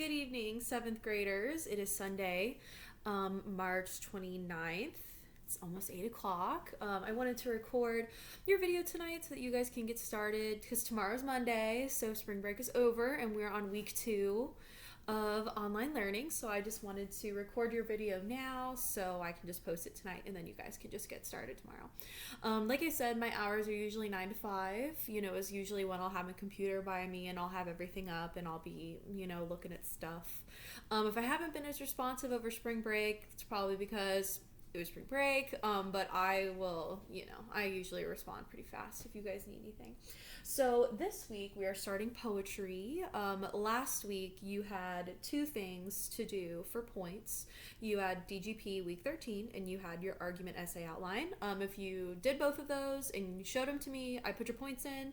Good evening, 7th graders. It is Sunday, March 29th. It's almost 8 o'clock. I wanted to record your video tonight so that you guys can get started because tomorrow's Monday, so spring break is over and we're on week 2 of online learning. So I just wanted to record your video now so I can just post it tonight and then you guys can just get started tomorrow. Like I said, my hours are usually 9 to 5. Is usually when I'll have a computer by me and I'll have everything up and I'll be, looking at stuff. If I haven't been as responsive over spring break, it's probably because it was spring break, but I will, I usually respond pretty fast if you guys need anything. So this week we are starting poetry. Last week you had 2 things to do for points. You had DGP week 13 and you had your argument essay outline. If you did both of those and you showed them to me, I put your points in.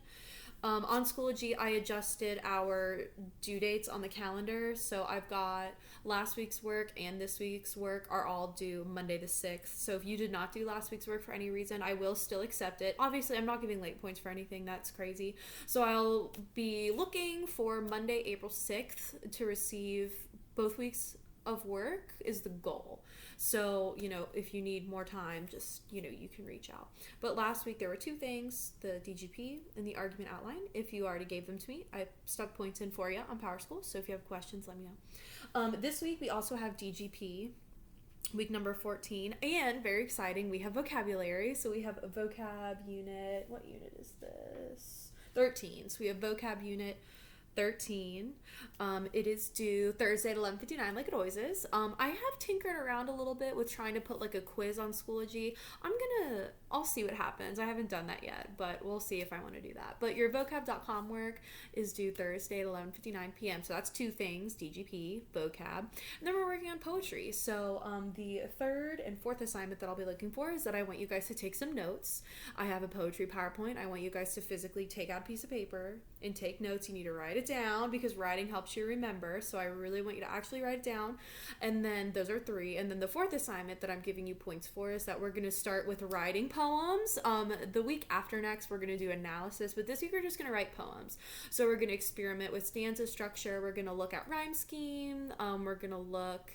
On Schoology, I adjusted our due dates on the calendar, so I've got last week's work and this week's work are all due Monday the 6th. So if you did not do last week's work for any reason, I will still accept it. Obviously, I'm not giving late points for anything. That's crazy. So I'll be looking for Monday, April 6th to receive both weeks of work is the goal. So, if you need more time, just, you can reach out. But last week there were 2 things, the DGP and the argument outline. If you already gave them to me, I stuck points in for you on Power School. So if you have questions, let me know. This week we also have DGP, week number 14, and very exciting, we have vocabulary. So we have a vocab unit. What unit is this? 13. So we have vocab unit 13. It is due Thursday at 11:59, like it always is. I have tinkered around a little bit with trying to put like a quiz on Schoology. I'll see what happens. I haven't done that yet, but we'll see if I want to do that. But your vocab.com work is due Thursday at 11:59 p.m. So that's 2 things, DGP, vocab. And then we're working on poetry. So the 3rd and 4th assignment that I'll be looking for is that I want you guys to take some notes. I have a poetry PowerPoint. I want you guys to physically take out a piece of paper and take notes. You need to write it down because writing helps you remember. So I really want you to actually write it down. And then those are 3. And then the 4th assignment that I'm giving you points for is that we're going to start with writing poems. The week after next, we're going to do analysis, but this week we're just going to write poems. So we're going to experiment with stanza structure. We're going to look at rhyme scheme. We're going to look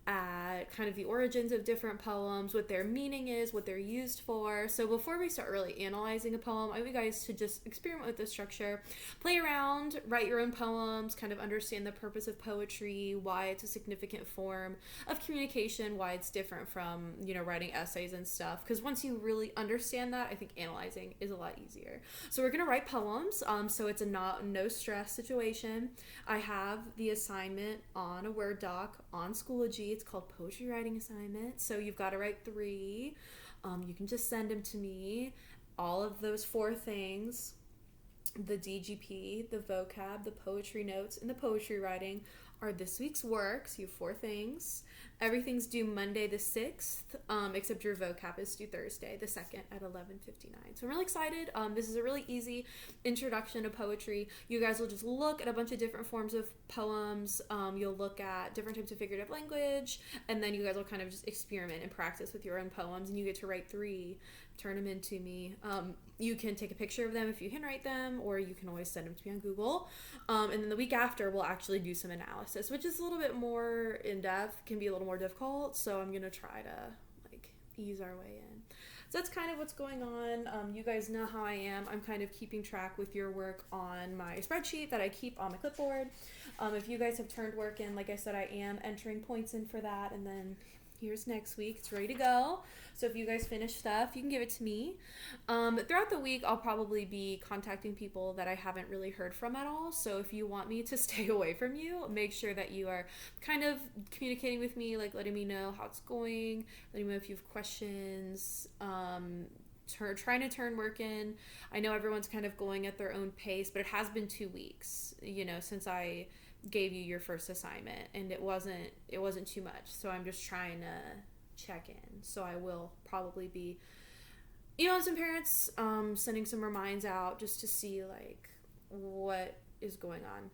at kind of the origins of different poems, what their meaning is, what they're used for. So before we start really analyzing a poem, I want you guys to just experiment with the structure, play around, write your own poems, kind of understand the purpose of poetry, why it's a significant form of communication, why it's different from, writing essays and stuff. Because once you really understand that, I think analyzing is a lot easier. So we're going to write poems. So it's a no stress situation. I have the assignment on a Word doc on Schoology. It's called Poetry Writing Assignment. So you've got to write 3. You can just send them to me. All of those 4 things, the DGP, the vocab, the poetry notes, and the poetry writing are this week's work. So you have 4 things. Everything's due Monday the 6th, except your vocab is due Thursday the 2nd at 11:59. So I'm really excited. This is a really easy introduction to poetry. You guys will just look at a bunch of different forms of poems. You'll look at different types of figurative language, and then you guys will kind of just experiment and practice with your own poems, and you get to write 3, turn them into me. You can take a picture of them if you handwrite them, or you can always send them to me on Google. And then the week after, we'll actually do some analysis, which is a little bit more in-depth, can be a little more difficult, so I'm going to try to ease our way in. So that's kind of what's going on. You guys know how I am. I'm kind of keeping track with your work on my spreadsheet that I keep on my clipboard. If you guys have turned work in, like I said, I am entering points in for that, and then here's next week. It's ready to go. So if you guys finish stuff, you can give it to me. Throughout the week, I'll probably be contacting people that I haven't really heard from at all. So if you want me to stay away from you, make sure that you are kind of communicating with me, like letting me know how it's going, letting me know if you have questions, trying to turn work in. I know everyone's kind of going at their own pace, but it has been 2 weeks, since I gave you your first assignment, and it wasn't too much. So I'm just trying to check in. So I will probably be some parents sending some reminds out just to see what is going on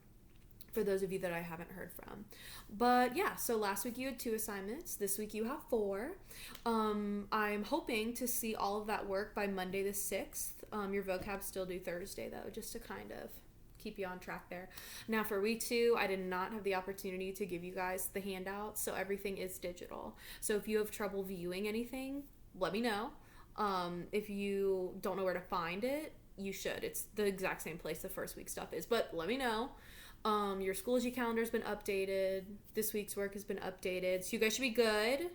for those of you that I haven't heard from. But yeah, so last week you had 2 assignments. This week you have 4. I'm hoping to see all of that work by Monday the 6th. Your vocab's still due Thursday though, just to kind of keep you on track there. Now for week 2, I did not have the opportunity to give you guys the handout, so everything is digital. So if you have trouble viewing anything, let me know. If you don't know where to find it, you should. It's the exact same place the first week stuff is, but let me know. Your Schoology calendar's been updated. This week's work has been updated. So you guys should be good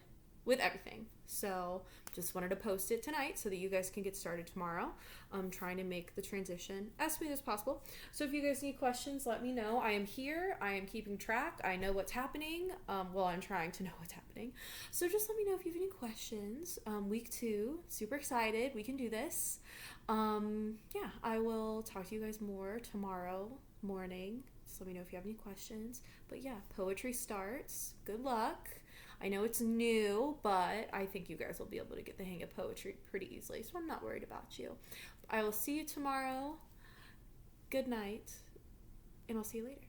with everything. So just wanted to post it tonight so that you guys can get started tomorrow. I'm trying to make the transition as smooth as possible. So if you guys need questions, let me know. I am here. I am keeping track. I know what's happening. Well, I'm trying to know what's happening. So just let me know if you have any questions. Week 2, super excited. We can do this. Yeah, I will talk to you guys more tomorrow morning. Just let me know if you have any questions. But yeah, poetry starts. Good luck. I know it's new, but I think you guys will be able to get the hang of poetry pretty easily, so I'm not worried about you. I will see you tomorrow. Good night, and I'll see you later.